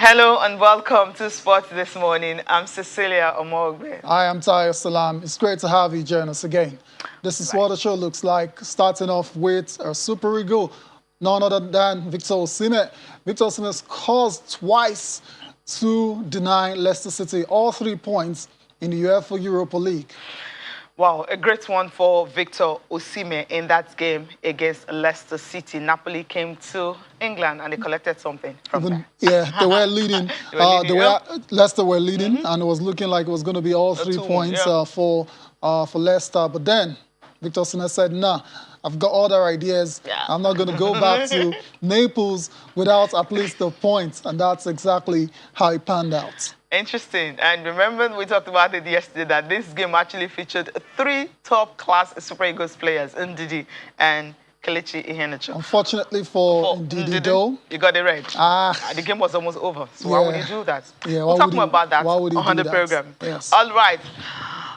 Hello and welcome to Sports This Morning. I'm Cecilia Omogbe. I am Tayo Salam. It's great to have you join us again. This is what the show looks like, starting off with a super eagle, none other than Victor Osimhen. Victor Osimhen scores twice to deny Leicester City all 3 points in the UEFA Europa League. Wow, a great one for Victor Osimhen in that game against Leicester City. Napoli came to England and they collected something from there. Yeah, they were leading. Leicester were leading, and it was looking like it was going to be all 3 points for Leicester. But then Victor Osimhen said, "Nah, I've got other ideas. I'm not going to go back to Naples without at least a point." And that's exactly how it panned out. Interesting. And remember, we talked about it yesterday that this game actually featured 3 top-class Super Eagles players, Ndidi and Kelechi Iheanacho. Unfortunately for Ndidi, though, you got it right. The game was almost over. So why would you do that? Yeah, we'll talk more about that on the program. Yes. All right.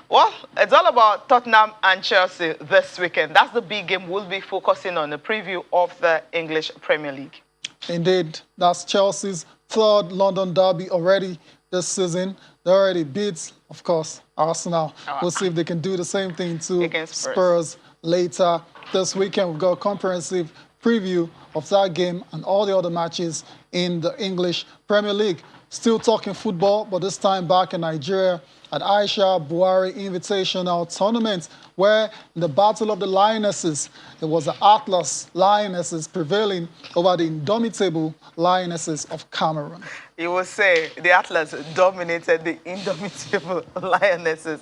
Well, it's all about Tottenham and Chelsea this weekend. That's the big game we'll be focusing on, the preview of the English Premier League. Indeed. That's Chelsea's 3rd London derby already this season. They already beat, of course, Arsenal. We'll see if they can do the same thing to against Spurs later this weekend. We've got a comprehensive preview of that game and all the other matches in the English Premier League. Still talking football, but this time back in Nigeria at Aisha Buhari Invitational Tournament, where in the Battle of the Lionesses, it was the Atlas Lionesses prevailing over the indomitable Lionesses of Cameroon. You will say the Atlas dominated the indomitable Lionesses.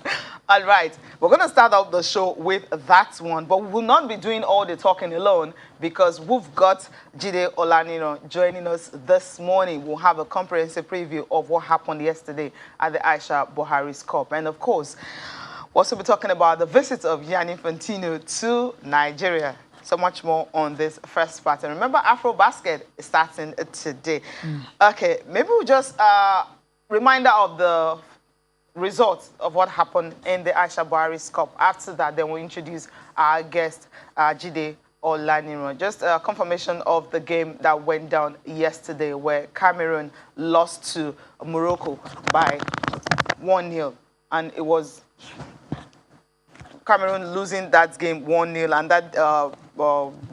All right, we're going to start out the show with that one, but we will not be doing all the talking alone because we've got Jide Olanino joining us this morning. We'll have a comprehensive preview of what happened yesterday at the Aisha Buhari's Cup. And of course, we'll also be talking about the visit of Gianni Infantino to Nigeria. So much more on this first part. And remember, AfroBasket is starting today. Okay, maybe we'll just reminder of the results of what happened in the Aisha Buhari's Cup. After that, then we'll introduce our guest, Jide Olaniro. Just a confirmation of the game that went down yesterday where Cameroon lost to Morocco by 1-0. And it was Cameroon losing that game 1-0, and that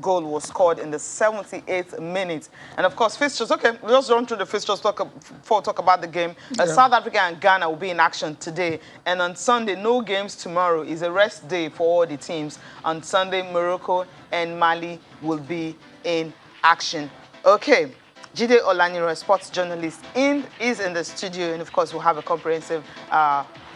goal was scored in the 78th minute. And of course, fixtures. Okay, we'll just run through the fixtures before we talk about the game. South Africa and Ghana will be in action today, and on Sunday, no games tomorrow. Is a rest day for all the teams. On Sunday, Morocco and Mali will be in action. Okay. Jide Olaniro, a sports journalist, is in the studio, and of course we'll have a comprehensive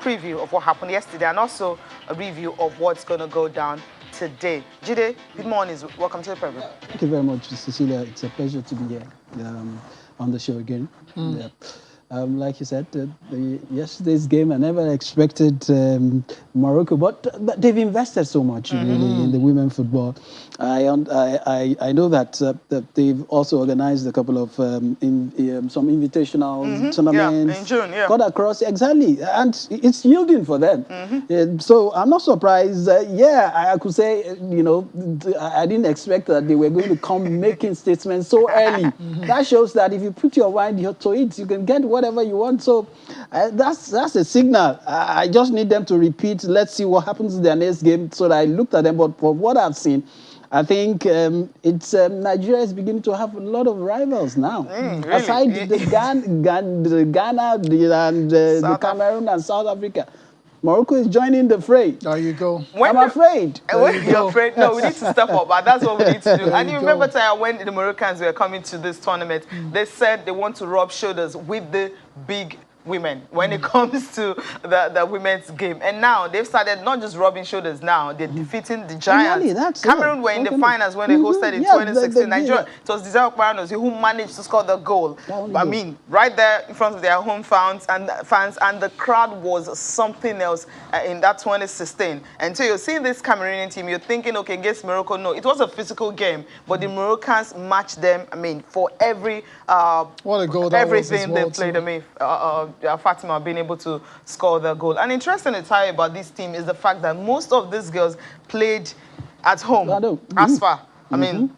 preview of what happened yesterday and also a review of what's going to go down today. Jide, good morning. Welcome to the program. Thank you very much, Cecilia. It's a pleasure to be here on the show again. Like you said, yesterday's game, I never expected Morocco, but they've invested so much really in the women football. I know that they've also organized a couple of some invitational tournaments. In June, got across exactly, and it's yielding for them. So I'm not surprised. I could say, I didn't expect that they were going to come making statements so early. That shows that if you put your mind to it, you can get whatever you want. So that's a signal. I just need them to repeat. Let's see what happens in their next game. So that I looked at them, but for what I've seen, I think Nigeria is beginning to have a lot of rivals now. Really? Aside the Ghana, the Cameroon and South Africa. Morocco is joining the fray. There you go. I'm afraid. You're afraid? No, we need to step up. But that's what we need to do. And you remember, Taya, when the Moroccans were coming to this tournament, they said they want to rub shoulders with the big women when it comes to the women's game. And now they've started not just rubbing shoulders now, they're defeating the giants. Cameroon were in the finals when they hosted in 2016 Nigeria. It was Desire Okparanos who managed to score the goal. I mean, right there in front of their home fans, and the crowd was something else in that 2016. And so you're seeing this Cameroonian team, you're thinking, okay, against Morocco, no, it was a physical game, but the Moroccans matched them, I mean, for every what a goal that everything was as well, they played. I mean, Fatima being able to score the goal. And interesting to tell you about this team is the fact that most of these girls played at home. As far, I mean,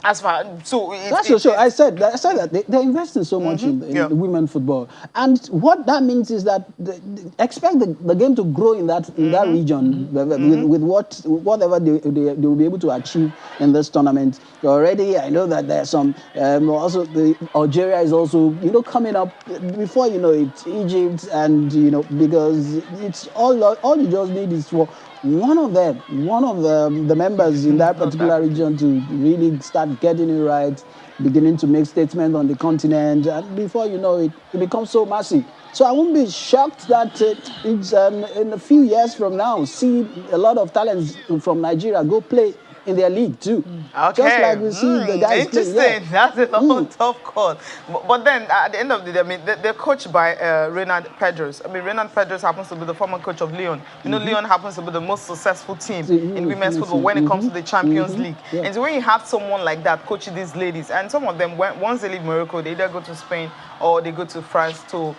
As far so That's for sure. I said that they're investing so much in women football, and what that means is that expect the game to grow in that region with whatever they will be able to achieve in this tournament. Already, I know that there's some also Algeria is also coming up. Before you know it, Egypt, and because it's all you just need is for one of the members in that particular region to really start getting it right, beginning to make statements on the continent, and before you know it, it becomes so massive. So I won't be shocked that it's in a few years from now, see a lot of talents from Nigeria go play in their league too. Okay. Just like we see the guys interesting. playing. Yeah. That's a tough call. But then at the end of the day, I mean, they're coached by Reynald Pedros. I mean, Reynald Pedros happens to be the former coach of Lyon. Lyon happens to be the most successful team in women's football when it comes to the Champions League. Yeah. And so when you have someone like that coaching these ladies, and some of them, once they leave Morocco, they either go to Spain or they go to France to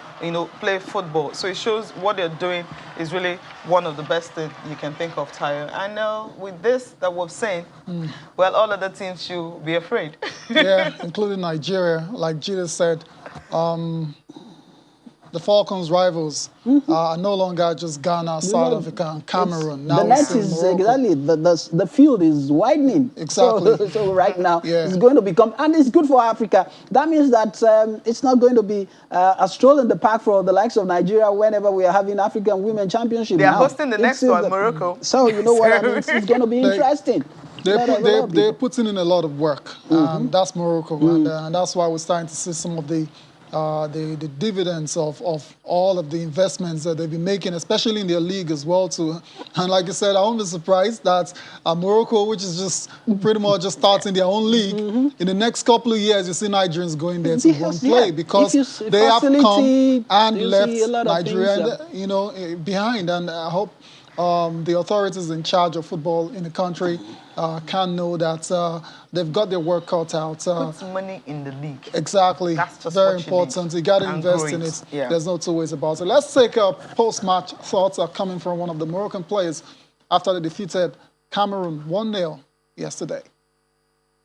play football. So it shows what they're doing is really one of the best things you can think of, Tayo. And with this that we've seen, well, all other teams should be afraid. Yeah, including Nigeria. Like Jida said, the Falcons' rivals are no longer just Ghana, South Africa, and Cameroon. Now the net is exactly the field is widening. Exactly. So right now it's going to become, and it's good for Africa. That means that it's not going to be a stroll in the park for the likes of Nigeria whenever we are having African Women Championship. They are hosting the next one, Morocco. So you know what I mean? It's going to be interesting. They're putting in a lot of work. That's Morocco, and that's why we're starting to see some of the dividends of all of the investments that they've been making, especially in their league as well too. And like I said, I won't be surprised that Morocco, which is just pretty much just starting their own league, in the next couple of years you see Nigerians going there to go and play because they have come and left Nigeria behind. And I hope the authorities in charge of football in the country can know that they've got their work cut out. Put money in the league. Exactly. That's just very important. You got to invest in it. Yeah. There's no two ways about it. Let's take a post-match thoughts are coming from one of the Moroccan players after they defeated Cameroon 1-0 yesterday.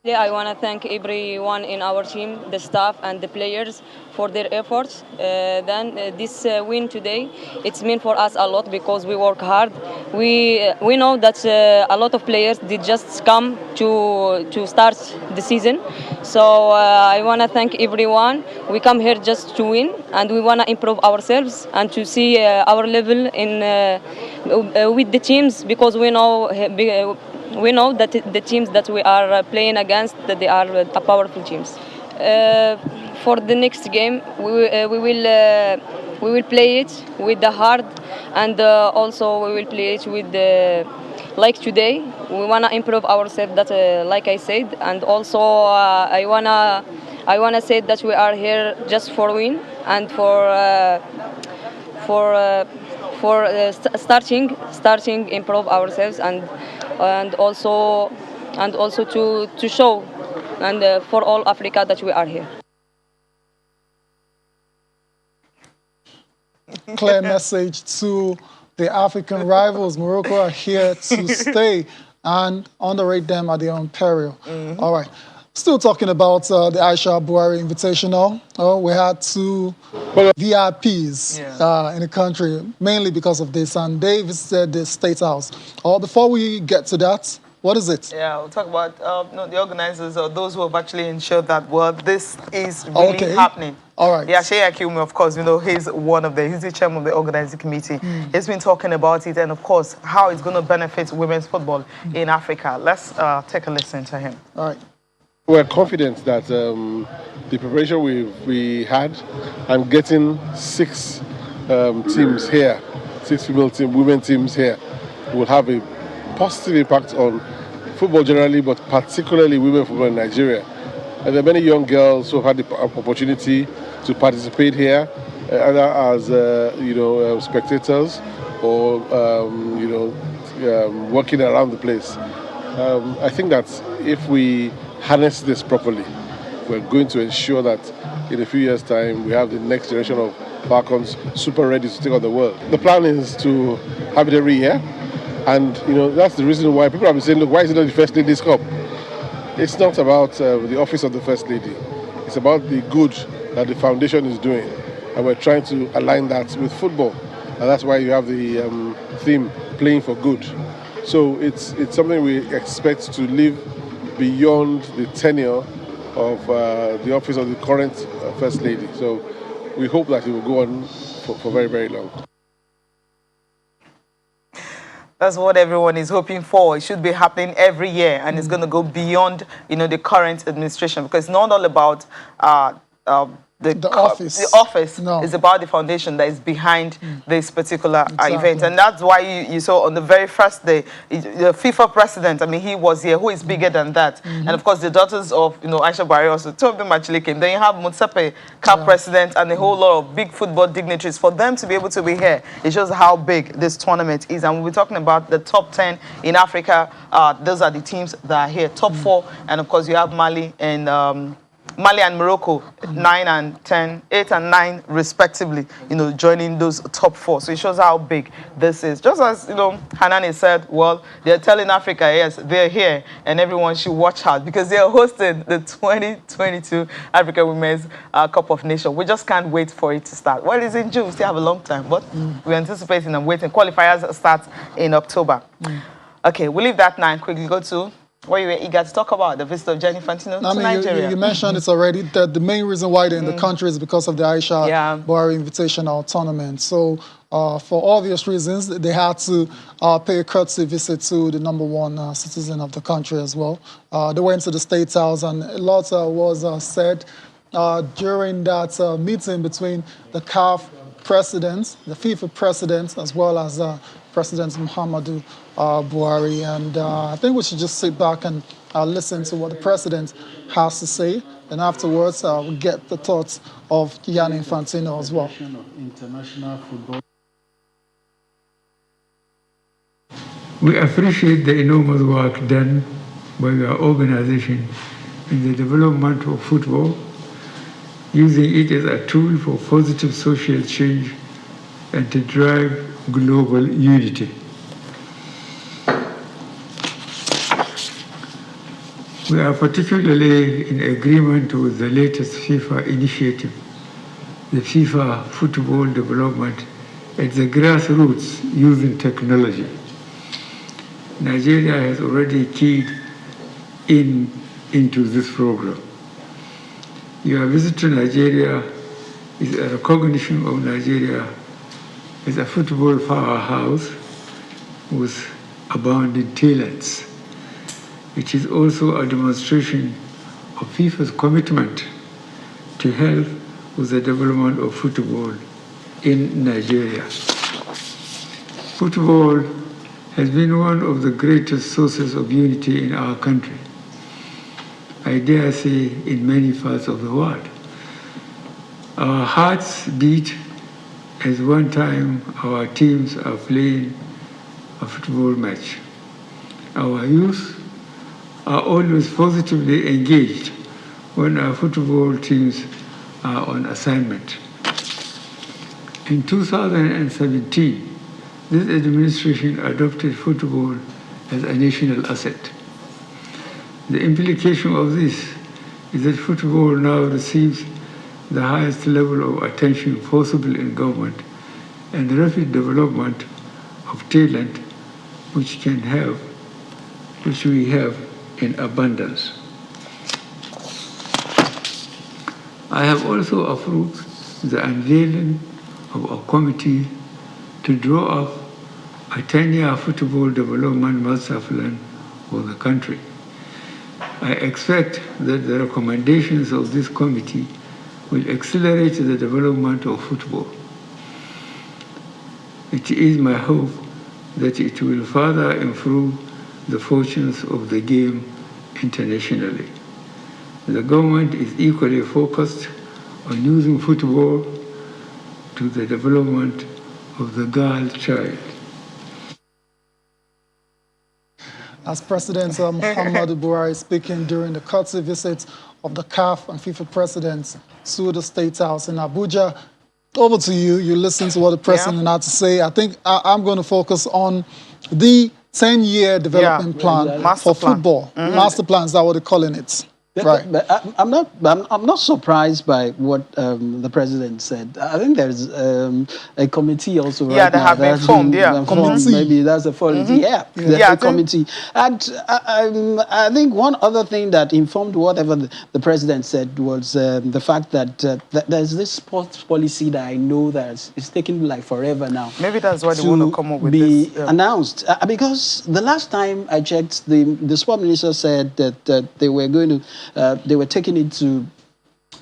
Yeah, I want to thank everyone in our team, the staff and the players for their efforts. This win today, it's meant for us a lot because we work hard. We know that a lot of players did just come to start the season. So I want to thank everyone. We come here just to win, and we want to improve ourselves and to see our level in with the teams because we know that the teams that we are playing against, that they are powerful teams. For the next game, we will play it with the heart, and also we will play it with like today. We wanna improve ourselves. That like I said, and also I wanna say that we are here just for win and starting improve ourselves and also to show and for all Africa that we are here. Clear message to the African rivals. Morocco are here to stay and underrate them at their own peril. All right. Still talking about the Aisha Buhari Invitational. We had two VIPs in the country, mainly because of this, and they visited the State House. Before we get to that, what is it? Yeah, we'll talk about the organizers or those who have actually ensured that, well, this is really happening. All right. Yeah, Shea Akiumi, of course, he's he's the chairman of the organizing committee. He's been talking about it and, of course, how it's going to benefit women's football in Africa. Let's take a listen to him. All right. We're confident that the preparation we had and getting 6 teams here, 6 women teams here, will have a positive impact on football generally, but particularly women football in Nigeria. And there are many young girls who have had the opportunity to participate here, either as spectators or working around the place. I think that if we harness this properly, we're going to ensure that in a few years' time we have the next generation of Falcons super ready to take on the world. The plan is to have it every year, and that's the reason why people have been saying, look, why is it not the First Ladies Cup? It's not about the office of the First Lady. It's about the good that the foundation is doing. And we're trying to align that with football. And that's why you have the theme, playing for good. So it's something we expect to live beyond the tenure of the office of the current First Lady. So we hope that it will go on for very, very long. That's what everyone is hoping for. It should be happening every year, and it's going to go beyond, the current administration, because it's not all about the office. The office No. is about the foundation that is behind this particular Exactly. event, and that's why you saw on the very first day the FIFA president. I mean, he was here. Who is bigger than that? And of course, the daughters of Aisha Buhari also. Two of them actually came. Then you have Mutsepe, CAF president, and a whole lot of big football dignitaries. For them to be able to be here, it shows how big this tournament is. And we're talking about the top 10 in Africa. Those are the teams that are here. Top 4, and of course you have Mali and Morocco, 9 and 10, 8 and 9 respectively, joining those top 4. So it shows how big this is. Just as, Hanani said, well, they're telling Africa, yes, they're here, and everyone should watch out because they're hosting the 2022 Africa Women's Cup of Nations. We just can't wait for it to start. Well, it's in June. We still have a long time, but we're anticipating and waiting. Qualifiers start in October. Okay, we'll leave that now and quickly go to what you were eager to talk about, the visit of Gianni Infantino to Nigeria. You mentioned it already, that the main reason why they're in the country is because of the Aisha Buhari Invitational tournament. So for obvious reasons, they had to pay a courtesy visit to the #1 citizen of the country as well. They went to the State House, and a lot was said during that meeting between the CAF presidents, the FIFA presidents, as well as President Muhammadu Buhari. And I think we should just sit back and listen to what the president has to say. And afterwards, we'll get the thoughts of Gianni Infantino as well. International football. We appreciate the enormous work done by your organization in the development of football, using it as a tool for positive social change and to drive global unity. We are particularly in agreement with the latest FIFA initiative, the FIFA football development at the grassroots using technology. Nigeria has already keyed into this program. Your visit to Nigeria is a recognition of Nigeria as a football powerhouse with abounding talents. It is also a demonstration of FIFA's commitment to help with the development of football in Nigeria. Football has been one of the greatest sources of unity in our country, I dare say in many parts of the world. Our hearts beat as one time our teams are playing a football match. Our youth are always positively engaged when our football teams are on assignment. In 2017, this administration adopted football as a national asset. The implication of this is that football now receives the highest level of attention possible in government and rapid development of talent which we have in abundance. I have also approved the unveiling of a committee to draw up a 10-year football development master plan for the country. I expect that the recommendations of this committee will accelerate the development of football. It is my hope that it will further improve the fortunes of the game internationally. The government is equally focused on using football to the development of the girl child. As President Muhammadu Buhari speaking during the courtesy visit of the CAF and FIFA presidents to the State House in Abuja. Over to you. You listen to what the president had to say. I think I'm going to focus on the 10-year development plan Master for plan. football. Master plan is that what they're calling it? Right. But I'm not surprised by what the president said. I think there's a committee also right Yeah, they now have been that's formed, been Committee. Maybe that's a quality. Yeah, Yeah, I the think- committee. And I think one other thing that informed whatever the president said was the fact that there's this sports policy that I know that is taking like forever now. Maybe that's why they want to come up with be this. announced because the last time I checked, the sport minister said that they were going to they were taking it to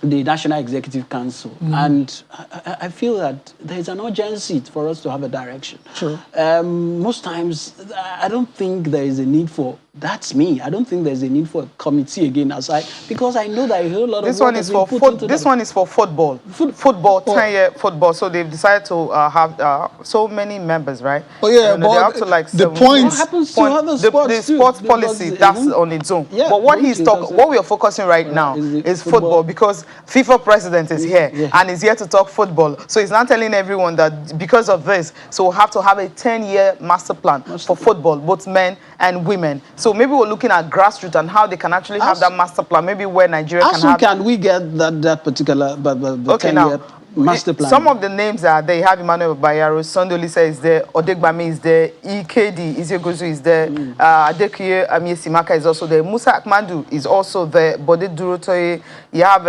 the National Executive Council, and I feel that there is an urgency for us to have a direction. Sure. Most times, I don't think there is a need for. That's me. I don't think there's a need for a committee again aside because I know that a whole lot This of work one is has been for put into this that. one is for football. Football, 10-year football. So they've decided to have so many members, right? Oh, yeah, And they're but up to like the 17. point- What happens to other the sports too? sports Because, policy, that's on its own. Yeah, but what which he's is talking, also- what we are focusing right now is is football because FIFA president is here Yeah. and is here to talk football. So he's not telling everyone that because of this, so we'll have to have a 10-year master plan for football, both men and women. So maybe we're looking at grassroots and how they can actually have that master plan. Maybe where Nigeria How can soon have. can we get that particular Okay, 10-year now, master plan? some of the names are there. You have Emmanuel Bayero, Sondolisa is there, Odegbami is there, EKD, Iziogozu is there, Adekiye Amiesimaka is also there, Musa Akmandu is also there, Bode Durotoye, you have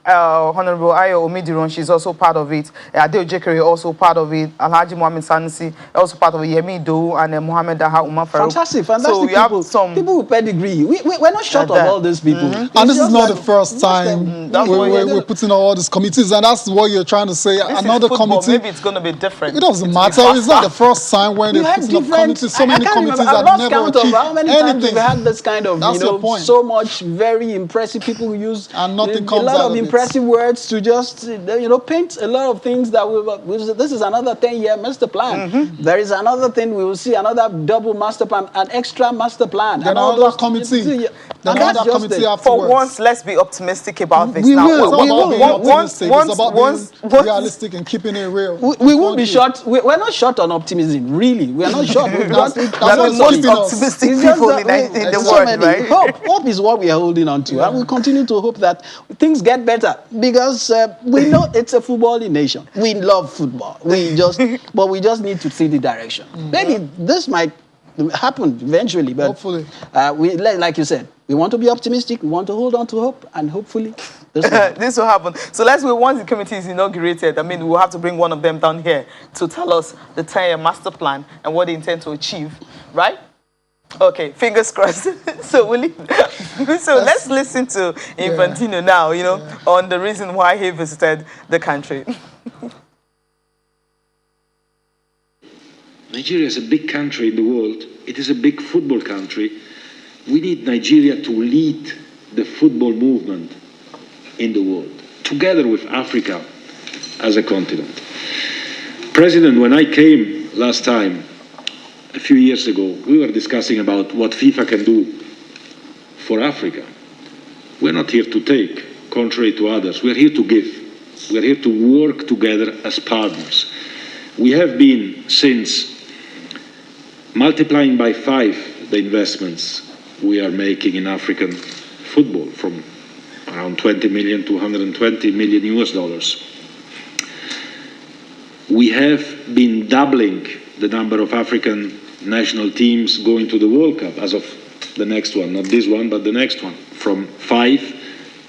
Honorable Ayo Omidiron, she's also part of it, Adeo Jekere also part of it, Alhaji Mohamed Sanusi also part of it, Yemi Dou and Mohamed Daha Umar Farouk. Fantastic. So you have some... people with pedigree. We're not short of that. all these people. And It's this is just not that the first most time that's what we're putting all these committees, and that's what you're trying to say. This is Another football. committee. Maybe it's going to be different. It doesn't It's matter. It's not the first time when We they're had putting up different. committees. So many I can't committees remember. I've that lost never count of achieved how many times anything. we've had this kind of, That's your point. so much very impressive people who use And nothing a comes lot out of of it. impressive words to just paint a lot of things that this is another 10-year master plan. There is another thing we will see, another double master plan, an extra master plan. Then and all another those- committee. And Then that's another just committee it. afterwards. For once, let's be optimistic about this. We now, will, It's not we about will. being Once- optimistic. once- It's about once- being realistic and keeping it real. We won't be short. We're not short on optimism, really. We are not short. We've got That's we are the what's most keeping us. optimistic It's just people that in the so world, many. right? Hope is what we are holding on to, and we continue to hope that things get better because we know it's a footballing nation. We love football. But we just need to see the direction. Maybe this might happen eventually, but Hopefully. like you said, we want to be optimistic. We want to hold on to hope, and hopefully, this will happen. This will happen. So let's wait once the committee is inaugurated. I mean, we'll have to bring one of them down here to tell us the 10-year master plan and what they intend to achieve, right? Okay, fingers crossed. So let's listen to Infantino now, on the reason why he visited the country. Nigeria is a big country in the world. It is a big football country. We need Nigeria to lead the football movement in the world, together with Africa as a continent. President, when I came last time, a few years ago, we were discussing about what FIFA can do for Africa. We're not here to take, contrary to others. We're here to give. We're here to work together as partners. We have been, since, multiplying by 5 the investments we are making in African football, from around 20 million to 120 million US dollars. We have been doubling the number of African national teams going to the World Cup as of the next one, not this one, but the next one, from 5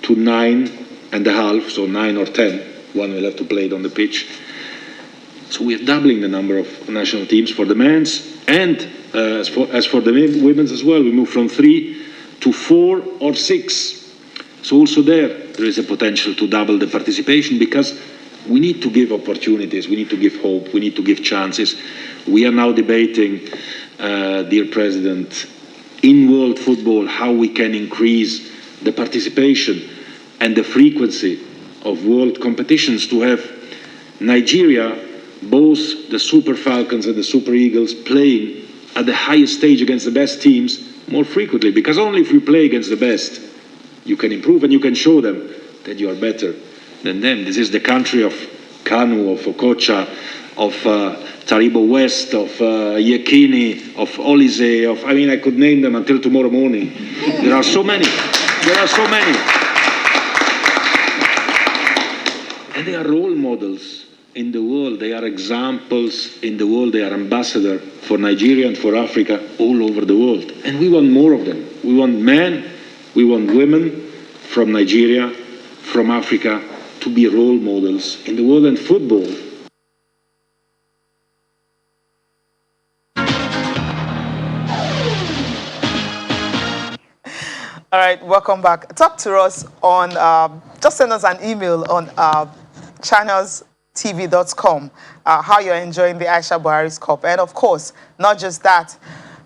to 9.5, so 9 or 10. One will have to play it on the pitch. So we are doubling the number of national teams for the men's, and as for the women's as well, we move from 3 to 4 or 6. So also there is a potential to double the participation, because we need to give opportunities, we need to give hope, we need to give chances. We are now debating, dear President, in world football, how we can increase the participation and the frequency of world competitions to have Nigeria, both the Super Falcons and the Super Eagles, playing at the highest stage against the best teams more frequently. Because only if we play against the best, you can improve and you can show them that you are better than them. This is the country of Kanu, of Okocha, of Taribo West, of Yekini, of Olise, of, I mean, I could name them until tomorrow morning. There are so many. There are so many. And they are role models in the world. They are examples in the world. They are ambassadors for Nigeria and for Africa all over the world. And we want more of them. We want men, we want women from Nigeria, from Africa, to be role models in the world. And football All right, welcome back. Talk to us on, just send us an email on channelstv.com, how you're enjoying the Aisha Buhari's Cup. And of course, not just that,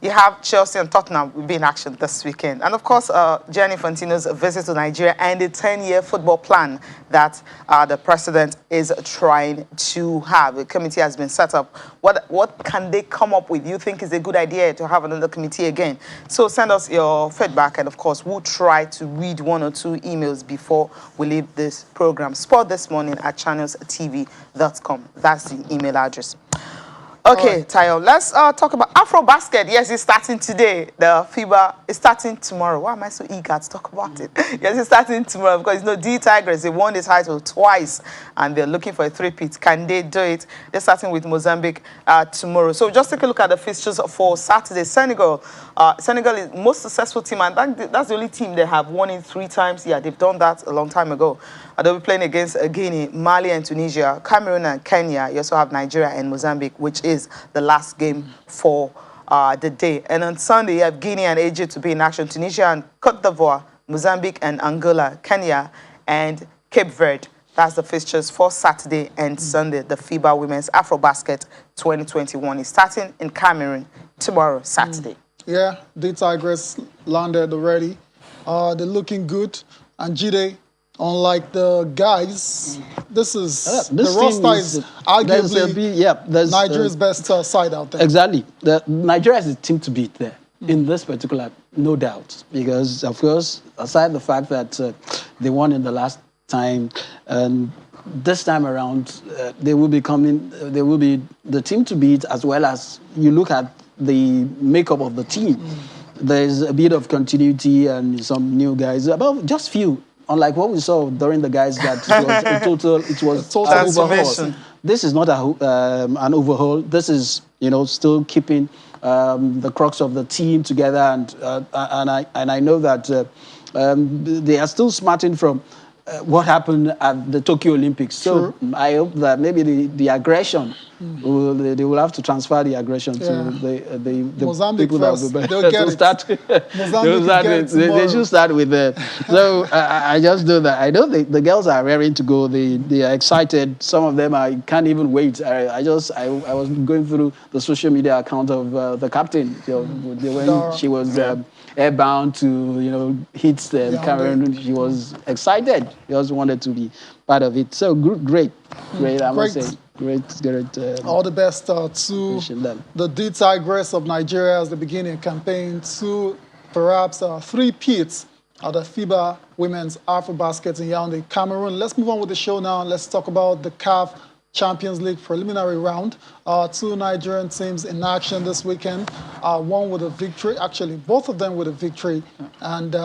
you have Chelsea and Tottenham will be in action this weekend. And of course, Gianni Infantino's visit to Nigeria and the 10-year football plan that the president is trying to have. A committee has been set up. What can they come up with? You think is a good idea to have another committee again? So send us your feedback, and of course, we'll try to read one or two emails before we leave this program. Sport this morning at channelstv.com. That's the email address. Okay, right. Tayo, let's talk about Afro-Basket. Yes, it's starting today. The FIBA is starting tomorrow. Why am I so eager to talk about it? Yes, it's starting tomorrow because, the Tigers, they won the title twice, and they're looking for a three-peat. Can they do it? They're starting with Mozambique tomorrow. So just take a look at the fixtures for Saturday. Senegal is the most successful team, and that's the only team they have won it 3 times. Yeah, they've done that a long time ago. They'll be playing against Guinea, Mali and Tunisia, Cameroon and Kenya. You also have Nigeria and Mozambique, which is the last game for the day. And on Sunday, you have Guinea and Egypt to be in action, Tunisia and Cote d'Ivoire, Mozambique and Angola, Kenya and Cape Verde. That's the fixtures for Saturday and Sunday. The FIBA Women's Afro-Basket 2021 is starting in Cameroon tomorrow, Saturday. Yeah, the Tigers landed already. They're looking good. And Jide, unlike the guys, this the roster is arguably Nigeria's best side out there. Exactly. Nigeria is the team to beat there in this particular, no doubt. Because, of course, aside the fact that they won in the last time, and this time around, they will be the team to beat, as well as you look at the makeup of the team. There's a bit of continuity and some new guys, about just few. Unlike what we saw during the guys that it was total an overhaul. This is not an overhaul. This is still keeping the crux of the team together, and I know that they are still smarting from what happened at the Tokyo Olympics. So I hope that maybe the aggression, they will have to transfer the aggression to the Mozambique people first. that They'll get they should start with that. So I just know that. I know the girls are raring to go. They are excited. Some of them I can't even wait. I was going through the social media account of the captain. When she was airbound to hit Cameroon, she was excited. She also wanted to be part of it. So great. I must say. Great. All the best to the D-Tigress of Nigeria as they begin a campaign to perhaps 3 peats at the FIBA Women's Afro-Basket in Yaoundé, Cameroon. Let's move on with the show now. Let's talk about the CAF Champions League preliminary round. 2 Nigerian teams in action this weekend. One with a victory, actually both of them with a victory. And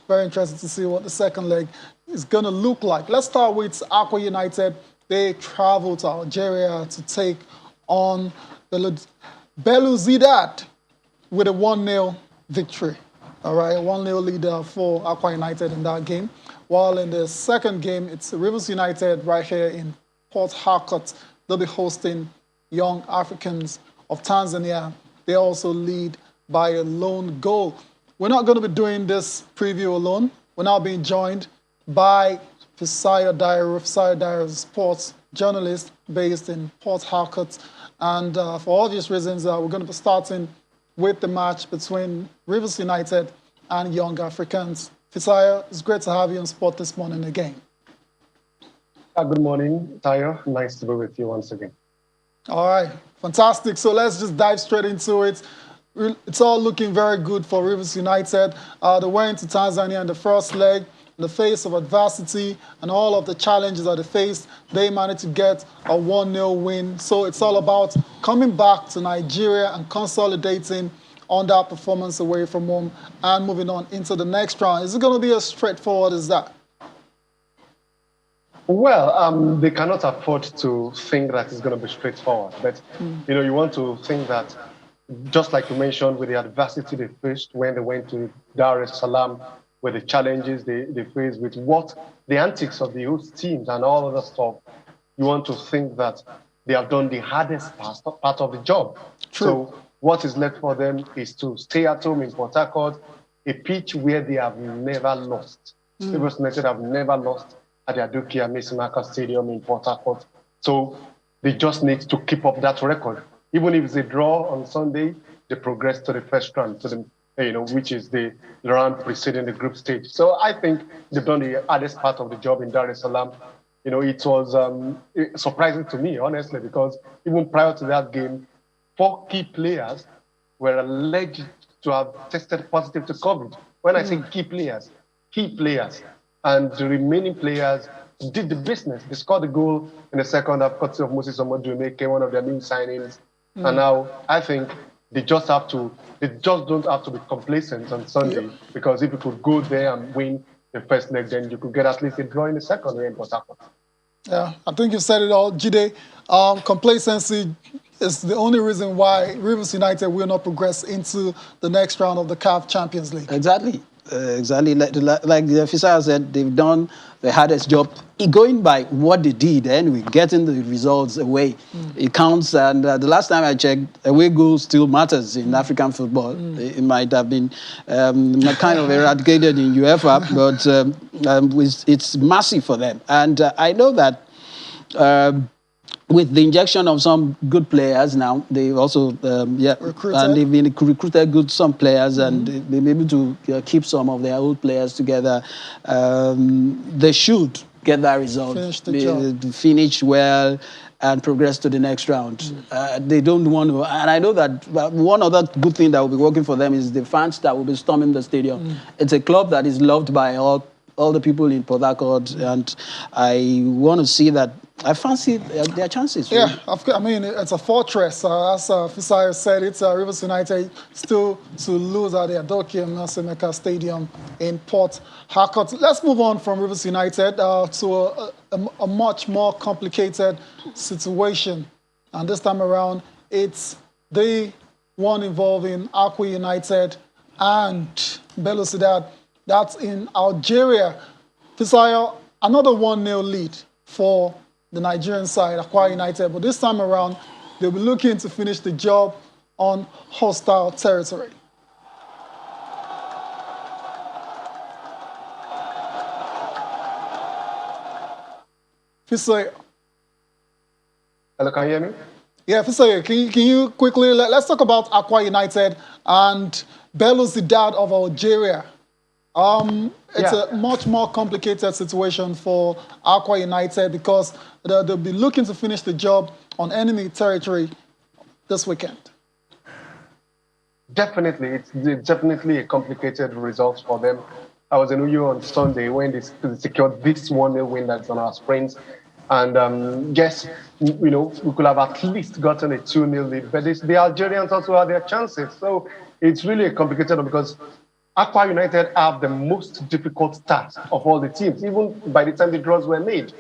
very interested to see what the second leg is going to look like. Let's start with Aqua United. They travel to Algeria to take on Belouizdad with a 1-0 victory. All right, 1-0 leader for Aqua United in that game. While in the second game, it's Rivers United right here in Port Harcourt. They'll be hosting Young Africans of Tanzania. They also lead by a lone goal. We're not going to be doing this preview alone. We're now being joined by Fisayo Dairo. Fisayo Dairo is a sports journalist based in Port Harcourt. And for obvious reasons, we're going to be starting with the match between Rivers United and Young Africans. Fisayo, it's great to have you on Sport this morning again. Good morning, Tayo. Nice to be with you once again. All right, fantastic. So let's just dive straight into it. It's all looking very good for Rivers United. They went to Tanzania in the first leg, in the face of adversity and all of the challenges that they faced, they managed to get a 1-0 win. So it's all about coming back to Nigeria and consolidating on that performance away from home and moving on into the next round. Is it going to be as straightforward as that? Well, they cannot afford to think that it's going to be straightforward. But, you want to think that, just like you mentioned, with the adversity they faced when they went to Dar es Salaam, with the challenges they faced, with the antics of the host teams and all other stuff, you want to think that they have done the hardest part of the job. True. So what is left for them is to stay at home in Port Harcourt, a pitch where they have never lost. Rivers United have never lost at the Aduke Amasimaka Stadium in Port Harcourt. So they just need to keep up that record. Even if it's a draw on Sunday, they progress to the first round, which is the round preceding the group stage. So I think they've done the hardest part of the job in Dar es Salaam. It was surprising to me, honestly, because even prior to that game, 4 key players were alleged to have tested positive to COVID. When I say key players, and the remaining players did the business. They scored the goal in the second half, courtesy of Moses Omoduemeke, one of their new signings. And now I think they just don't have to be complacent on Sunday, because if you could go there and win the first leg, then you could get at least a draw in the second here in Port Harcourt. Yeah, I think you said it all, Jide. Complacency is the only reason why Rivers United will not progress into the next round of the CAF Champions League. Exactly. Like the officer said, they've done the hardest job. Going by what they did, anyway, getting the results away, it counts. And the last time I checked, away goal still matters in African football. It might have been kind of eradicated in UEFA, but it's massive for them. And I know that with the injection of some good players now, they've also recruited. And they've been recruited some players, and they've been able to keep some of their old players together. They should get that result, finish well, and progress to the next round. They don't want to, and I know that one other good thing that will be working for them is the fans that will be storming the stadium. It's a club that is loved by all the people in Port Harcourt, and I want to see that. I fancy their chances. Really. Yeah, I mean, it's a fortress. As Fisaya said, it's Rivers United still to lose at the Adoke Amasimaka Stadium in Port Harcourt. Let's move on from Rivers United to a much more complicated situation. And this time around, it's the one involving Akwa United and Belouizdad. That's in Algeria. Fisaya, another 1-0 lead for the Nigerian side, Akwa United, but this time around, they'll be looking to finish the job on hostile territory. Fisaya. Hello, can you hear me? Yeah, Fisaya, can you quickly, let's talk about Akwa United and Belouizdad of Algeria. It's a much more complicated situation for Akwa United because they'll be looking to finish the job on enemy territory this weekend. Definitely, it's definitely a complicated result for them. I was in Uyo on Sunday when they secured this 1-0 win that's on our sprints. And yes, we could have at least gotten a 2-0 lead, but the Algerians also had their chances. So it's really a complicated one because Akwa United have the most difficult task of all the teams, even by the time the draws were made.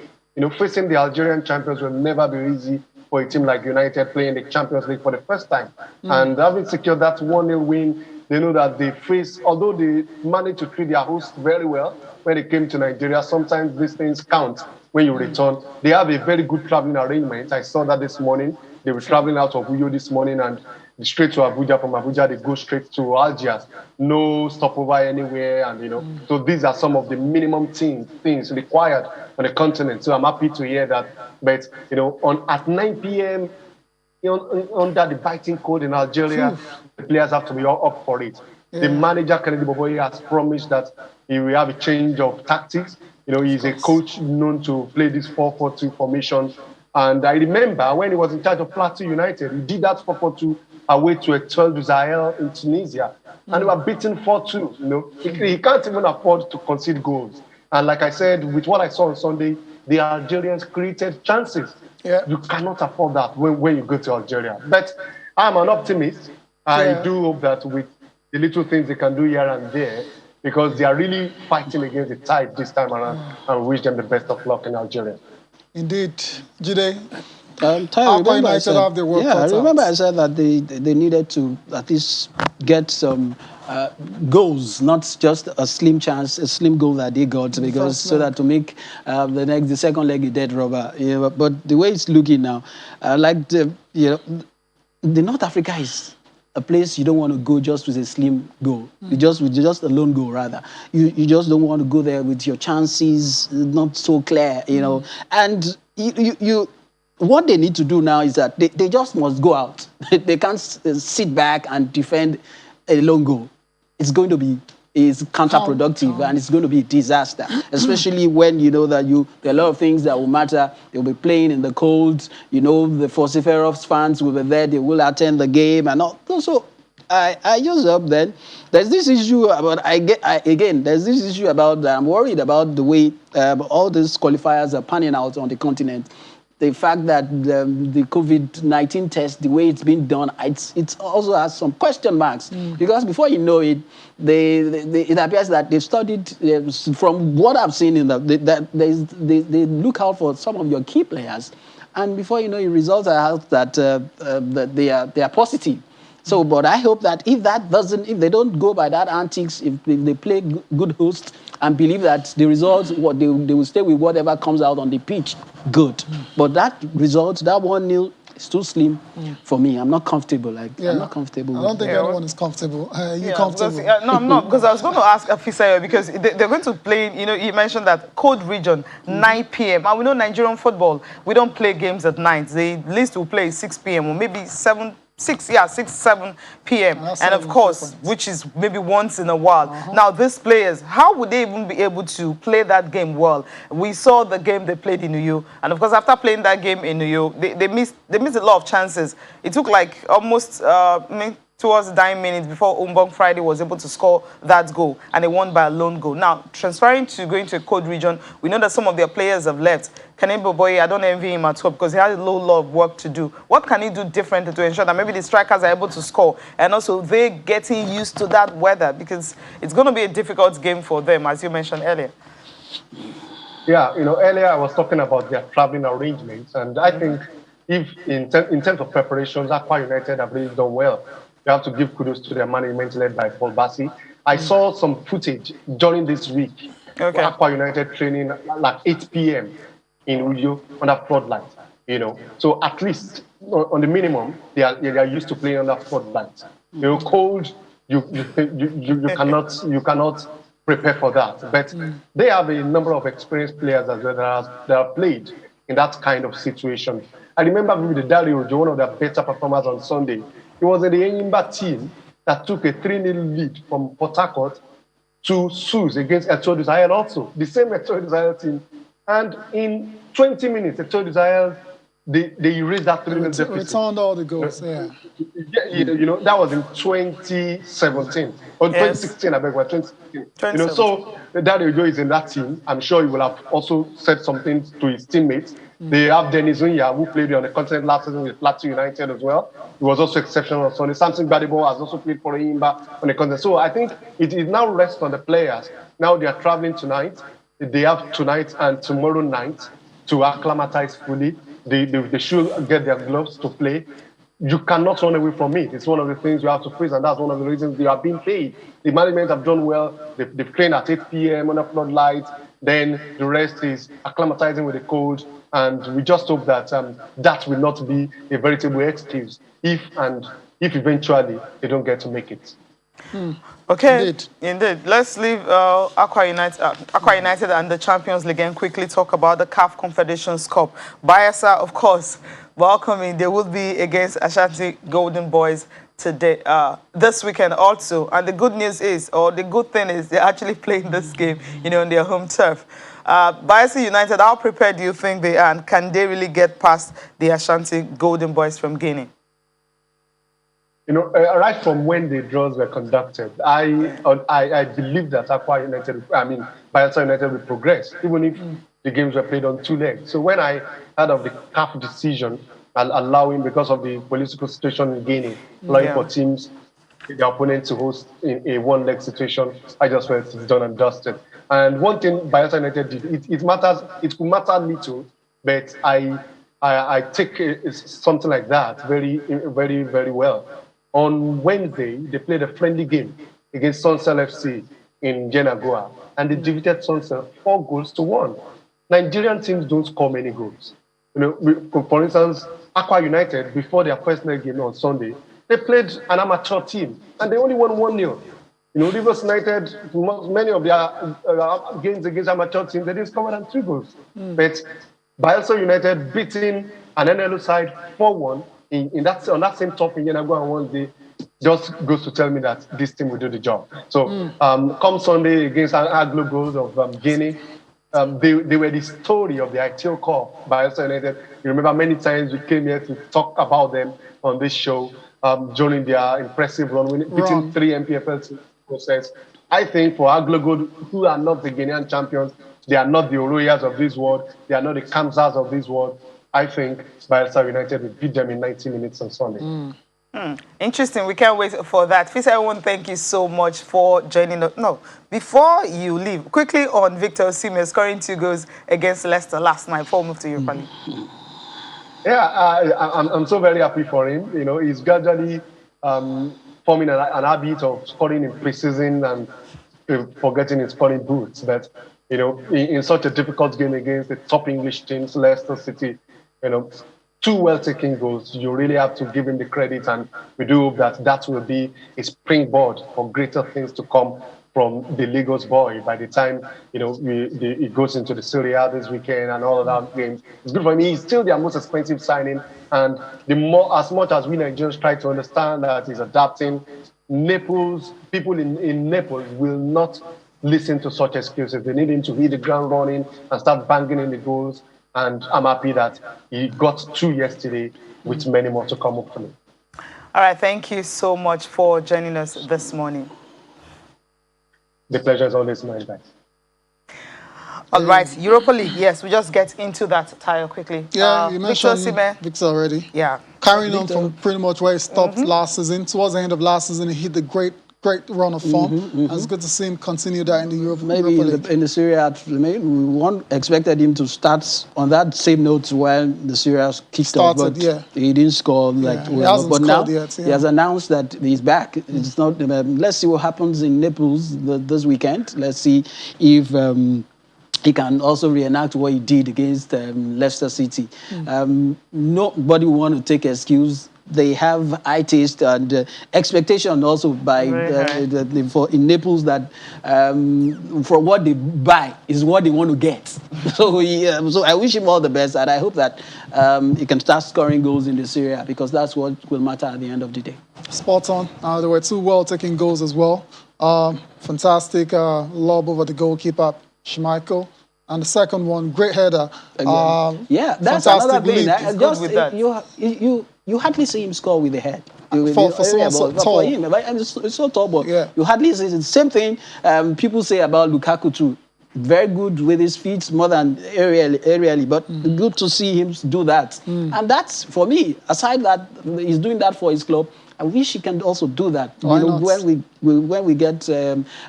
Facing the Algerian champions will never be easy for a team like United playing the Champions League for the first time. And having secured that 1-0 win, they know that they face, although they managed to treat their host very well when they came to Nigeria, sometimes these things count when you return. They have a very good traveling arrangement. I saw that this morning. They were traveling out of Uyo this morning and straight to Abuja. From Abuja, they go straight to Algiers. No stopover anywhere. And, so these are some of the minimum things required on the continent. So I'm happy to hear that. But, at 9 p.m., under the biting cold in Algeria, the players have to be all up for it. Yeah. The manager, Kennedy Boboye, has promised that he will have a change of tactics. He's a coach known to play this 4-4-2 formation. And I remember when he was in charge of Plateau United, he did that 4-4-2 away to Etoile du Sahel in Tunisia. And they were beaten 4-2. He can't even afford to concede goals. And like I said, with what I saw on Sunday, the Algerians created chances. Yeah. You cannot afford that when you go to Algeria. But I'm an optimist. I do hope that with the little things they can do here and there, because they are really fighting against the tide this time around, and wish them the best of luck in Algeria. Indeed. Jide, Tyler, remember I United said, have the work cut remember out. I said that they needed to at least get some goals, not just a slim chance, a slim goal that they got, because so that to make the second leg a dead rubber. Yeah, but the way it's looking now, the North Africa is a place you don't want to go just with a slim goal. You just with just a lone goal rather. You just don't want to go there with your chances not so clear, And you what they need to do now is that they just must go out. They can't sit back and defend a lone goal. It's going to be counterproductive and it's going to be a disaster, especially when you know that there are a lot of things that will matter. They'll be playing in the cold. The vociferous fans will be there. They will attend the game and all. So I just hope then there's this issue about there's this issue about I'm worried about the way all these qualifiers are panning out on the continent. The fact that the COVID-19 test, the way it's been done, it also has some question marks. Because before you know it, it appears that they've studied, from what I've seen, they look out for some of your key players. And before you know it, results are out that they are positive. So, but I hope that if they don't go by that antics, if they play good host and believe that the results, they will stay with whatever comes out on the pitch, good. But that result, that 1-0, is too slim for me. I'm not comfortable. I'm not comfortable. I don't think anyone is comfortable. You comfortable? Because, no, I'm not. Because I was going to ask Afisa, because they're going to play, you mentioned that code region, 9 p.m. And we know Nigerian football, we don't play games at night. The least we'll play is 6 p.m. or maybe 7 p.m. And of course, which is maybe once in a while. Now, these players, how would they even be able to play that game well? We saw the game they played in Uyo, and of course, after playing that game in Uyo, they missed a lot of chances. It took like almost towards the dying minutes before Umbong Friday was able to score that goal, and they won by a lone goal. Now, transferring to going to a code region, we know that some of their players have left. Kanebo Boy, I don't envy him at all because he has a lot of work to do. What can he do differently to ensure that maybe the strikers are able to score and also they're getting used to that weather, because it's going to be a difficult game for them, as you mentioned earlier? Yeah, earlier I was talking about their traveling arrangements, and I think if in terms of preparations, Aqua United have really done well. You have to give kudos to their management led by Paul Bassi. I saw some footage during this week. Okay. Aqua United training like 8 p.m. in Uyo under floodlight. So at least on the minimum, they are used to playing under floodlight. Cold, you cannot prepare for that. But they have a number of experienced players as well that have played in that kind of situation. I remember with the Dario, one of their better performers on Sunday. It was in the Enyimba team that took a 3-0 lead from Port Harcourt to Sus against Etoile du Sahel also. The same Etoile du Sahel team. And in 20 minutes, Etoile du Sahel, they erased that 3-0 deficit. Returned all the goals, yeah. That was in 2017. Or 2016, I beg my 2016. So Dario Joe is in that team. I'm sure he will have also said something to his teammates. They have Denis Unya, who played on the continent last season with Plateau United as well. He was also exceptional on Sunday. Samson Gbadebo has also played for Enyimba on the continent. So I think it now rests on the players. Now they are traveling tonight. They have tonight and tomorrow night to acclimatize fully. They should get their gloves to play. You cannot run away from it. It's one of the things you have to face, and that's one of the reasons they are being paid. The management have done well. They've trained at 8 p.m. under floodlights. Then the rest is acclimatizing with the cold. And we just hope that that will not be a veritable excuse if eventually they don't get to make it. Okay, indeed. Let's leave Aqua United and the Champions League and quickly talk about the CAF Confederations Cup. Bayelsa, of course, welcoming. They will be against Ashanti Golden Boys today, this weekend also. And the good news is, or the good thing is, they're actually playing this game, on their home turf. Bayelsa United, how prepared do you think they are, and can they really get past the Ashanti Golden Boys from Guinea? right from when the draws were conducted, I believe that Bayelsa United will progress, even if the games were played on 2 legs. So when I heard of the CAF decision allowing, because of the political situation in Guinea, allowing for teams, the opponent to host in a one-leg situation, I just felt it's done and dusted. And one thing Bayelsa United did, it matters, it could matter little, but I take something like that very, very, very well. On Wednesday, they played a friendly game against Sunsel FC in Jenagoa, and they defeated Sunsel 4-1. Nigerian teams don't score many goals. For instance, Aqua United, before their first leg game on Sunday, they played an amateur team, and they only won 1-0. Rivers United, many of their games against amateur teams, they didn't score more than 3 goals. But Bayelsa United beating an NLO side 4-1 on that same top in Yenagoa on Wednesday just goes to tell me that this team will do the job. So come Sunday against Aglo Gold of Guinea, they were the story of the ITO Cup, Bayelsa United. You remember many times we came here to talk about them on this show during their impressive run, beating 3 MPFL process. I think for Aglo Gold, who are not the Guinean champions, they are not the Oroyas of this world, they are not the Kamsas of this world. I think Bayelsa United will beat them in 90 minutes on Sunday. Interesting. We can't wait for that. First, I want to thank you so much for joining us. No, before you leave, quickly on Victor Osimhen scoring 2 goals against Leicester last night. Before we move to your League. Yeah, I'm so very happy for him. He's gradually forming an habit of scoring in pre-season and forgetting his scoring boots. But in such a difficult game against the top English teams, Leicester City, 2 well-taken goals, you really have to give him the credit, and we do hope that will be a springboard for greater things to come from the Lagos boy by the time he goes into the Serie A this weekend and all of that games. It's good for him. He's still their most expensive signing, and as much as we Nigerians try to understand that he's adapting, people in Naples will not listen to such excuses. They need him to hit the ground running and start banging in the goals. And I'm happy that he got 2 yesterday, with many more to come, hopefully. All right, thank you so much for joining us this morning. The pleasure is always mine, guys. All right, Europa League, yes, we just get into that tire quickly. Yeah, you mentioned Victor already. Yeah. Carrying on from pretty much where he stopped last season. Towards the end of last season, he hit the great run of form. And it's good to see him continue that in the Europa League. In the Serie A, we expected him to start on that same note when the Serie A kicked off, but he didn't score but now he has announced that he's back. It's not. Let's see what happens in Naples this weekend. Let's see if he can also reenact what he did against Leicester City. Nobody will want to take excuse. They have high taste and expectation also in Naples that for what they buy is what they want to get. So I wish him all the best, and I hope that he can start scoring goals in the Serie A, because that's what will matter at the end of the day. Spot on. There were 2 well-taken goals as well. Fantastic lob over the goalkeeper, Schmeichel. And the second one, great header. That's another thing. You hardly see him score with the head. For someone so tall. For him, it's so tall, but you hardly see it. The same thing people say about Lukaku too. Very good with his feet, more than aerially, but good to see him do that. And that's, for me, aside that he's doing that for his club, I wish he can also do that. When we get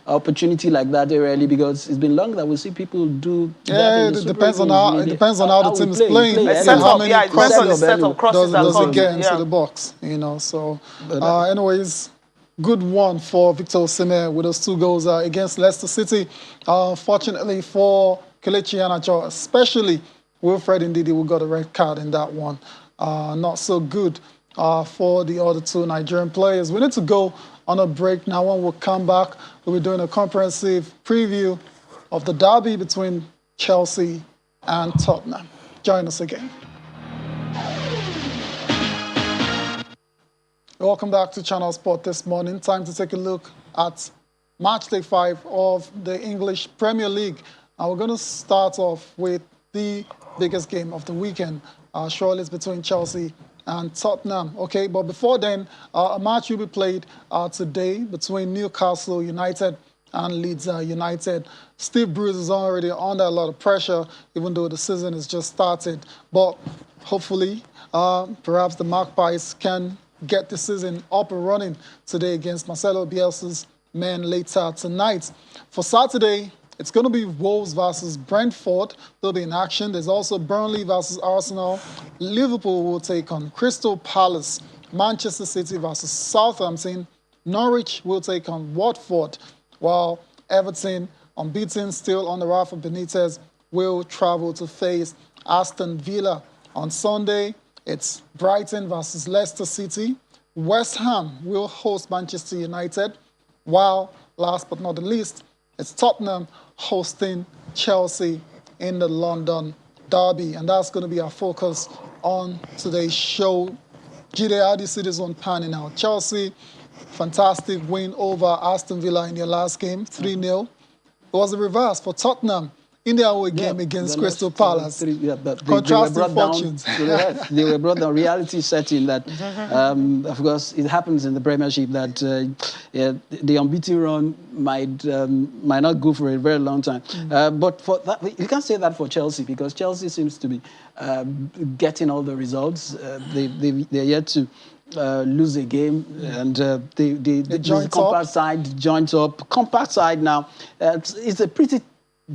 opportunity like that aerially, because it's been long that we see people do that. It depends on how the team is playing. How many crosses does it get into the box? So anyways, good one for Victor Osimhen with those 2 goals against Leicester City. Fortunately for Kelechi Iheanacho, especially Wilfred Ndidi, who got a red card in that one. Not so good for the other 2 Nigerian players. We need to go on a break now. When we'll come back, we'll be doing a comprehensive preview of the derby between Chelsea and Tottenham. Join us again. Welcome back to Channel Sport this morning. Time to take a look at match day 5 of the English Premier League. We're going to start off with the biggest game of the weekend. Surely it's between Chelsea and Tottenham. Okay, but before then, a match will be played today between Newcastle United and Leeds United. Steve Bruce is already under a lot of pressure, even though the season has just started. But hopefully, perhaps the Magpies can get the season up and running today against Marcelo Bielsa's men later tonight. For Saturday, it's going to be Wolves versus Brentford. They'll be in action. There's also Burnley versus Arsenal. Liverpool will take on Crystal Palace. Manchester City versus Southampton. Norwich will take on Watford, while Everton, unbeaten still under Rafa Benitez, will travel to face Aston Villa. On Sunday, it's Brighton versus Leicester City. West Ham will host Manchester United, while, last but not the least, it's Tottenham hosting Chelsea in the London derby. And that's going to be our focus on today's show. Jide, how do you see this one panning out? Chelsea, fantastic win over Aston Villa in their last game, 3-0. It was a reverse for Tottenham in their away game against Crystal Palace. Contrasting fortunes. They were brought down. Reality setting that, of course, it happens in the Premiership that the unbeaten run might not go for a very long time. But for that, you can't say that for Chelsea, because Chelsea seems to be getting all the results. They're yet to lose a game, and the compact side joins up. Compact side now, it's a pretty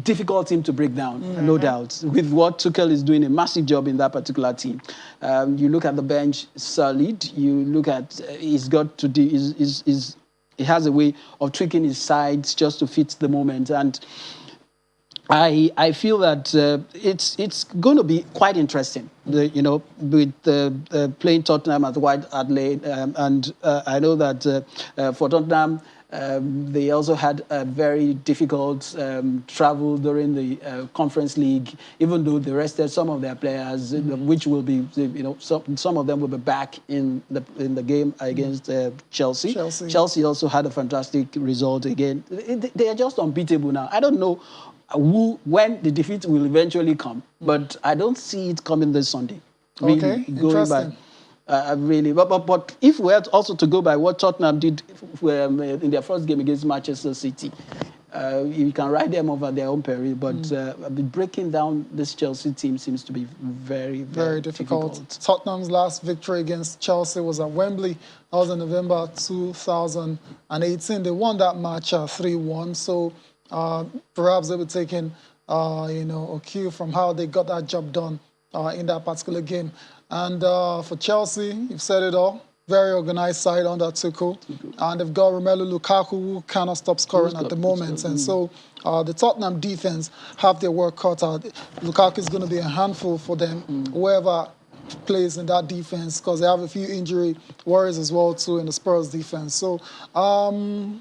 difficult team to break down, no doubt. With what Tuchel is doing, a massive job in that particular team. You look at the bench, solid. You look at he's got to do. He has a way of tweaking his sides just to fit the moment, and I feel that it's going to be quite interesting. With playing Tottenham at White Hart Lane, and I know that for Tottenham. They also had a very difficult travel during the Conference League, even though they rested some of their players, which will be, some of them will be back in the game against Chelsea. Chelsea also had a fantastic result again. They are just unbeatable now. I don't know when the defeat will eventually come, but I don't see it coming this Sunday. Really, okay, interesting. Really, but if we had also to go by what Tottenham did in their first game against Manchester City, you can ride them over their own peril. But breaking down this Chelsea team seems to be very, very difficult. Tottenham's last victory against Chelsea was at Wembley. That was in November 2018. They won that match 3-1. So perhaps they were taking a cue from how they got that job done in that particular game. And for Chelsea, you've said it all. Very organized side under Tuchel. And they've got Romelu Lukaku, who cannot stop scoring at the moment. And so the Tottenham defense have their work cut out. Lukaku is going to be a handful for them, whoever plays in that defense, because they have a few injury worries as well, too, in the Spurs defense. So,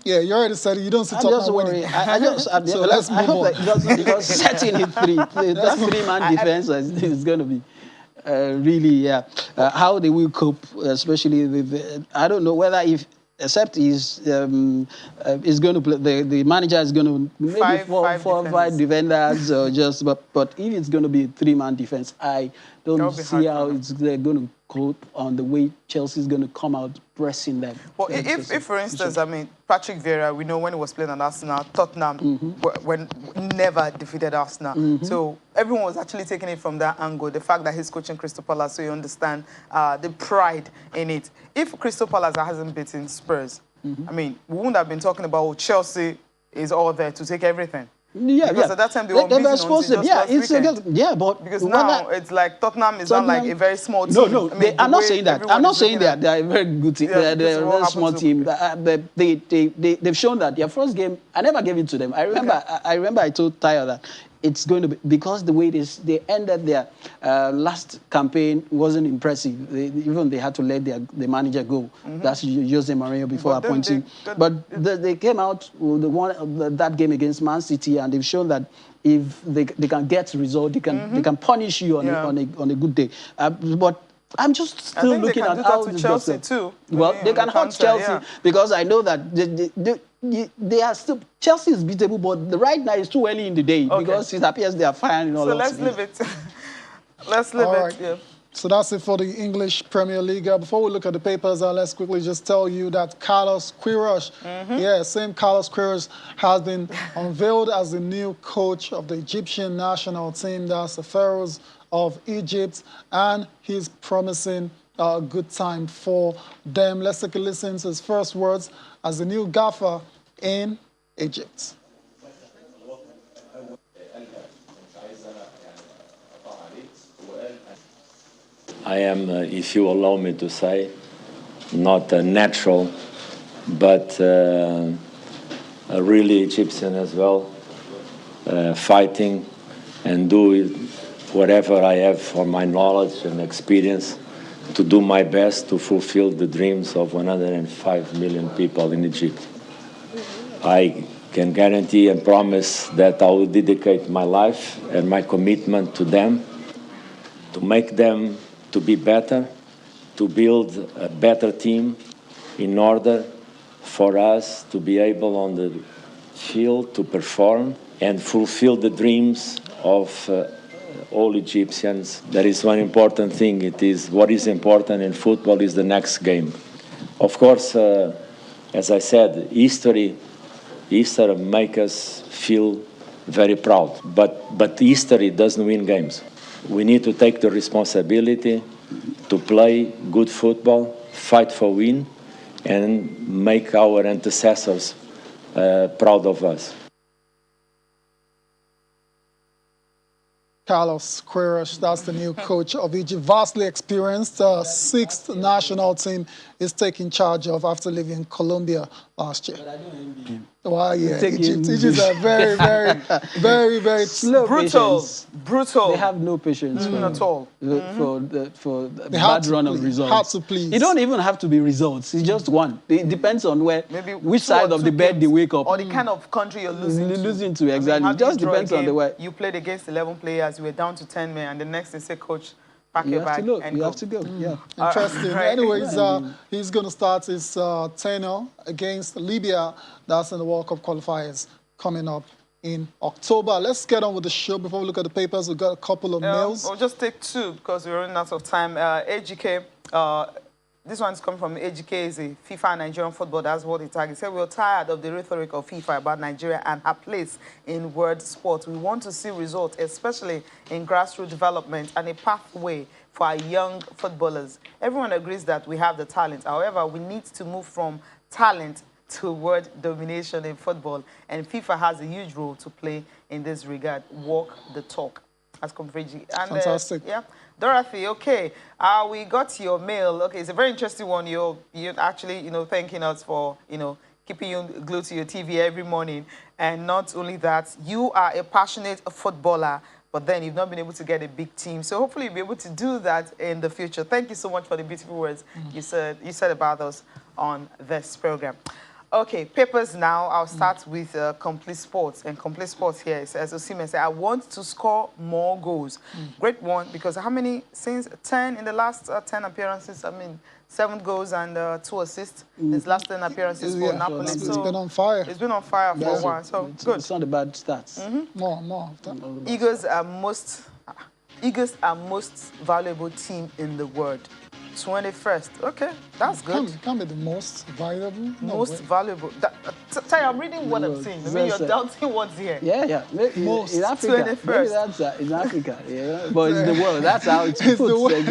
yeah, you already said it. You don't see Tottenham winning. So let's move on. Because setting it that three-man defense is going to be... really, how they will cope, especially with I don't know whether except he's going to play. The manager is going to maybe five defenders or just. But if it's going to be a three-man defense, I don't see how they're going to cope on the way Chelsea is going to come out pressing them. Well, if for instance, I mean, Patrick Vieira, we know when he was playing at Arsenal, Tottenham when never defeated Arsenal. So everyone was actually taking it from that angle, the fact that he's coaching Crystal Palace, so you understand the pride in it. If Crystal Palace hasn't beaten Spurs, I mean, we wouldn't have been talking about Chelsea is all there to take everything. Because at that time they were supposed to. But because now it's like Tottenham is not like a very small team. No, I mean, I'm not saying that. I'm not saying that they're a very good team. They're a very small team. They've shown that their first game, I never gave it to them. I remember I told Tyler that it's going to be, because the way they ended their last campaign wasn't impressive. They had to let the manager go. That's Jose Mourinho before appointing. But they came out with that game against Man City, and they've shown that if they can get result, they can punish you on a good day. But I'm just still looking at how this Chelsea too. Well, they can hurt Chelsea because I know that they are still. Chelsea is beatable, but right now it's too early in the day because it appears they are firing all. So let's leave it. Let's leave it. Yeah. So that's it for the English Premier League. Before we look at the papers, let's quickly just tell you that Carlos Queiroz, same Carlos Queiroz, has been unveiled as the new coach of the Egyptian national team. That's the Pharaohs of Egypt, and he's promising a good time for them. Let's take a listen to his first words as the new gaffer in Egypt. I am, if you allow me to say, not a natural, but a really Egyptian as well, fighting and do whatever I have for my knowledge and experience to do my best to fulfill the dreams of 105 million people in Egypt. I can guarantee and promise that I will dedicate my life and my commitment to them, to make them to be better, to build a better team in order for us to be able on the field to perform and fulfill the dreams of all Egyptians. There is one important thing. It is what is important in football is the next game. Of course, as I said, history makes us feel very proud. But history doesn't win games. We need to take the responsibility to play good football, fight for win, and make our antecessors proud of us. Carlos Queiroz, that's the new coach of Egypt. Vastly experienced, sixth national team is taking charge of after leaving Colombia last year. Well, yeah, Egypt are very slow, brutal. They have no patience at all for the bad run of results. Hard to please. It don't even have to be results. It's just one. It depends on which side of the bed they wake up, or the kind of country you're losing to. Exactly. It just depends on the way you played against 11 players. You were down to 10 men, and the next they say, "Coach, pack your bag and you go." have to go. Yeah. Interesting. Right. Anyways, he's going to start his tenure against Libya. That's in the World Cup qualifiers coming up in October. Let's get on with the show. Before we look at the papers, we've got a couple of mails. We'll just take two because we're running out of time. AGK, this one's coming from AGK, is a FIFA Nigerian football. That's what it targets. He said, we're tired of the rhetoric of FIFA about Nigeria and her place in world sport. We want to see results, especially in grassroots development and a pathway for our young footballers. Everyone agrees that we have the talent. However, we need to move from talent to world domination in football. And FIFA has a huge role to play in this regard. Walk the talk. As Conferji. Fantastic. Yeah. Dorothy, okay. We got your mail. Okay, it's a very interesting one. You're actually, thanking us for, keeping you glued to your TV every morning. And not only that, you are a passionate footballer, but then you've not been able to get a big team. So hopefully you'll be able to do that in the future. Thank you so much for the beautiful words you said about us on this program. Okay, papers now. I'll start with Complete Sports. And Complete Sports here says, Osimhen said, I want to score more goals. Great one, because how many, since 10 in the last 10 appearances, 7 goals and 2 assists. His last 10 appearances for Napoli. It's been on fire. It's been on fire for a while, so good. It's not a bad stats. More. Eagles are most valuable team in the world. 21st. Okay, that's good. Can't be the most valuable. Most valuable. Tay, I'm reading what I'm saying. Maybe you're doubting what's here. Yeah. Most in Africa. 21st. Maybe that's in Africa. Yeah, but it's the world. That's how it's It's put. the world.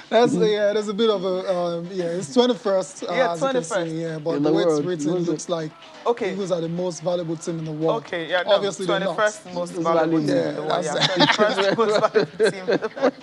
There's a bit of a it's 21st. Yeah, as you can 21st. see, yeah, but In the the way it's world, written looks like Eagles are the most valuable team in the world. Okay, yeah, no, Obviously 21st most valuable team in the world. Yeah, Yeah, 21st most valuable team in the world.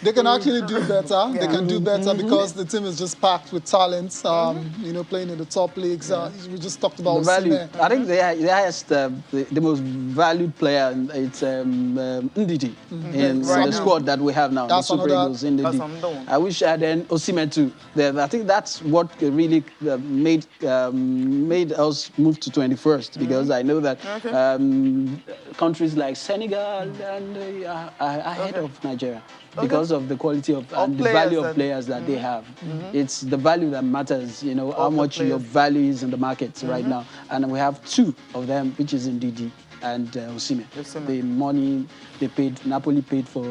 They can actually do better. They can do better because the team is just packed with talent. Playing in the top leagues. We just talked about the value. Osimhen. I think the highest, the most valued player, it's Ndidi in the squad that we have now. That's the Super Eagles, another Ndidi. one. I wish I had an Osimhen too. I think that's what really made us move to 21st because I know that countries like Senegal and are ahead of Nigeria. Because of the quality of and the value of players that they have. It's the value that matters, how much your value is in the market right now. And we have 2 of them, which is Ndidi and Osimhen. Osimhen. The money they paid, Napoli paid for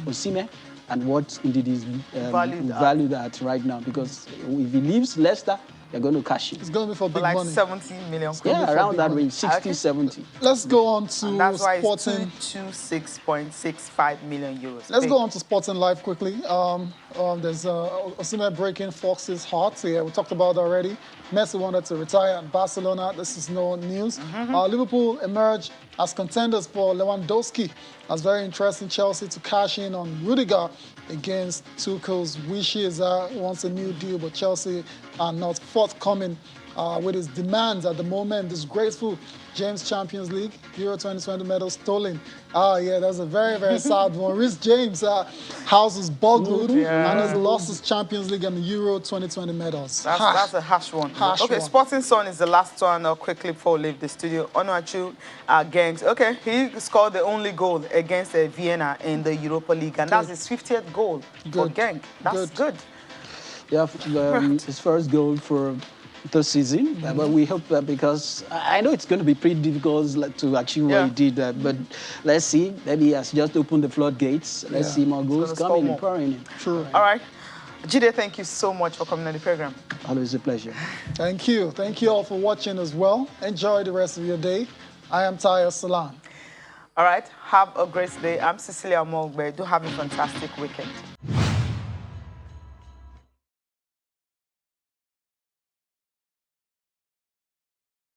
Osimhen, and what indeed is valued at right now. Because if he leaves Leicester, they're going to cash in. It's going to be for big like money. 70 million. Yeah, around that range, 60, 70. Let's go on to and that's why Sporting. It's 226.65 million euros. Let's go on to Sporting Live quickly. There's Osimhen breaking Fox's heart. Yeah, we talked about it already. Messi wanted to retire at Barcelona. This is no news. Liverpool emerged as contenders for Lewandowski. That's very interesting. Chelsea to cash in on Rudiger against Tuchel's wishes. Wants a new deal, but Chelsea are not forthcoming with his demands at the moment. Disgraceful. James Champions League, Euro 2020 medal stolen. Yeah, that's a very, very sad one. Rhys James, house is boggled and has lost his Champions League and the Euro 2020 medals. That's a harsh one. Okay, Sporting Son is the last one. Quickly before we leave the studio. Onuachu Genk. Okay, he scored the only goal against Vienna in the Europa League, and that's his 50th goal for Genk. That's good. Yeah, his first goal for the season, but we hope that, because I know it's going to be pretty difficult to achieve what he did, but let's see. Maybe he has just opened the floodgates. Let's see more goals coming and pouring in. True. All right. Jide, thank you so much for coming on the program. Always a pleasure. Thank you. Thank you all for watching as well. Enjoy the rest of your day. I am Tayo Salam. All right. Have a great day. I'm Cecilia Mogbe. Do have a fantastic weekend.